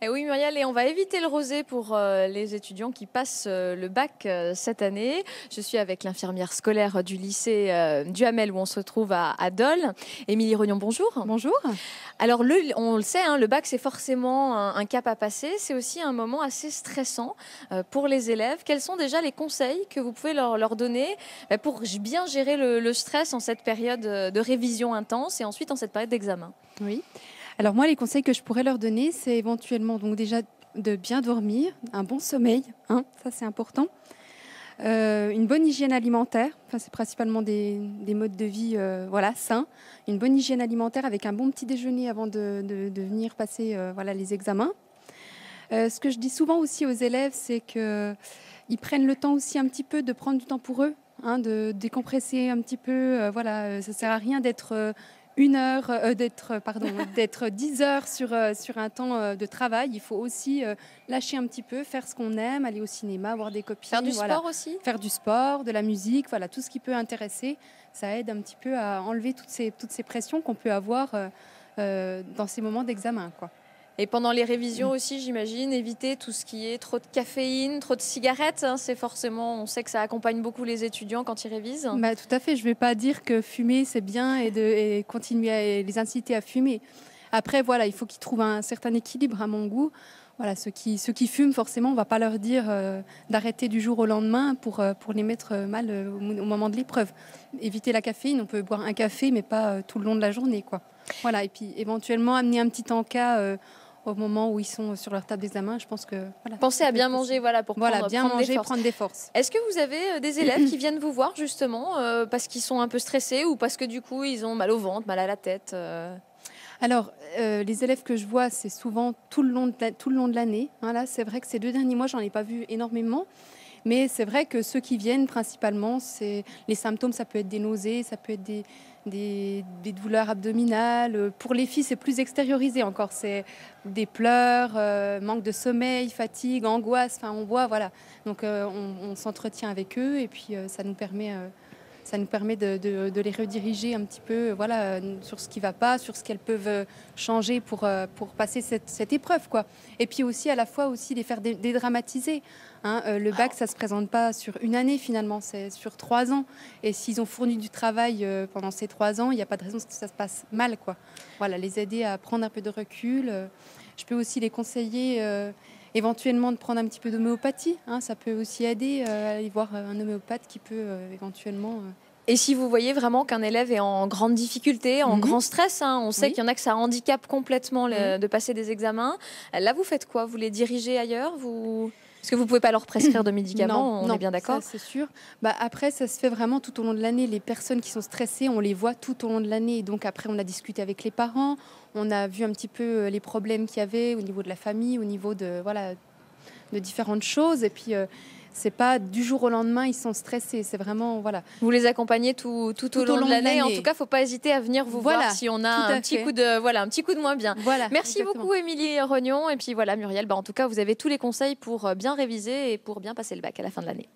Et oui, Muriel, et on va éviter le rosé pour les étudiants qui passent le bac cette année. Je suis avec l'infirmière scolaire du lycée Duhamel où on se retrouve à Dole. Émilie Rognon, bonjour. Bonjour. Alors, on le sait, hein, le bac, c'est forcément un cap à passer. C'est aussi un moment assez stressant pour les élèves. Quels sont déjà les conseils que vous pouvez leur donner pour bien gérer le stress en cette période de révision intense et ensuite en cette période d'examen? Oui. Alors moi, les conseils que je pourrais leur donner, c'est éventuellement donc déjà de bien dormir, un bon sommeil, hein, ça c'est important. Une bonne hygiène alimentaire, enfin, c'est principalement des modes de vie voilà, sains. Une bonne hygiène alimentaire avec un bon petit déjeuner avant de venir passer voilà, les examens. Ce que je dis souvent aussi aux élèves, c'est qu'ils prennent le temps aussi un petit peu de prendre du temps pour eux, hein, de décompresser un petit peu. Voilà, ça ne sert à rien d'être d'être 10 heures sur un temps de travail. Il faut aussi lâcher un petit peu, faire ce qu'on aime, aller au cinéma, voir des copines. Faire du voilà. sport aussi? Faire du sport, de la musique, voilà, tout ce qui peut intéresser. Ça aide un petit peu à enlever toutes ces pressions qu'on peut avoir dans ces moments d'examen, quoi. Et pendant les révisions aussi, j'imagine, éviter tout ce qui est trop de caféine, trop de cigarettes. Hein, c'est forcément, on sait que ça accompagne beaucoup les étudiants quand ils révisent. Bah, tout à fait. Je ne vais pas dire que fumer, c'est bien et continuer à les inciter à fumer. Après, voilà, il faut qu'ils trouvent un certain équilibre à mon goût. Voilà, ceux qui fument, forcément, on ne va pas leur dire d'arrêter du jour au lendemain pour les mettre mal au moment de l'épreuve. Éviter la caféine, on peut boire un café, mais pas tout le long de la journée, quoi. Voilà, et puis éventuellement amener un petit encas au moment où ils sont sur leur table d'examen. Je pense que voilà. Pensez à bien manger, voilà, pour prendre, bien prendre manger, des forces. prendre des forces. Est-ce que vous avez des élèves qui viennent vous voir justement parce qu'ils sont un peu stressés ou parce que du coup ils ont mal au ventre, mal à la tête Alors, les élèves que je vois, c'est souvent tout le long de l'année. Hein, là, c'est vrai que ces 2 derniers mois, j'en ai pas vu énormément. Mais c'est vrai que ceux qui viennent principalement, c'est les symptômes, ça peut être des nausées, ça peut être des douleurs abdominales. Pour les filles, c'est plus extériorisé encore. C'est des pleurs, manque de sommeil, fatigue, angoisse. Enfin, on voit, voilà. Donc, on s'entretient avec eux et puis ça nous permet de les rediriger un petit peu voilà, sur ce qui ne va pas, sur ce qu'elles peuvent changer pour passer cette épreuve, quoi. Et puis aussi, à la fois, aussi les faire dédramatiser. Hein. Le bac, ça ne se présente pas sur une année, finalement, c'est sur 3 ans. Et s'ils ont fourni du travail pendant ces 3 ans, il n'y a pas de raison que ça se passe mal, quoi. Voilà, les aider à prendre un peu de recul. Je peux aussi les conseiller éventuellement de prendre un petit peu d'homéopathie, hein, ça peut aussi aider à aller voir un homéopathe qui peut éventuellement... Et si vous voyez vraiment qu'un élève est en grande difficulté, en grand stress, hein, on sait qu'il y en a que ça handicape complètement de passer des examens, là vous faites quoi? Vous les dirigez ailleurs? Parce que vous ne pouvez pas leur prescrire de médicaments, on est bien d'accord? Ça, c'est sûr. Bah, après, ça se fait vraiment tout au long de l'année. Les personnes qui sont stressées, on les voit tout au long de l'année. Donc après, on a discuté avec les parents, on a vu un petit peu les problèmes qu'il y avait au niveau de la famille, au niveau de, voilà, de différentes choses. Et puis, c'est pas du jour au lendemain, ils sont stressés. C'est vraiment, voilà. Vous les accompagnez tout au long de l'année. En tout cas, il ne faut pas hésiter à venir vous voir si on a un petit coup de moins bien. Voilà, merci exactement. beaucoup, Émilie Rognon. Et puis voilà, Muriel, en tout cas, vous avez tous les conseils pour bien réviser et pour bien passer le bac à la fin de l'année.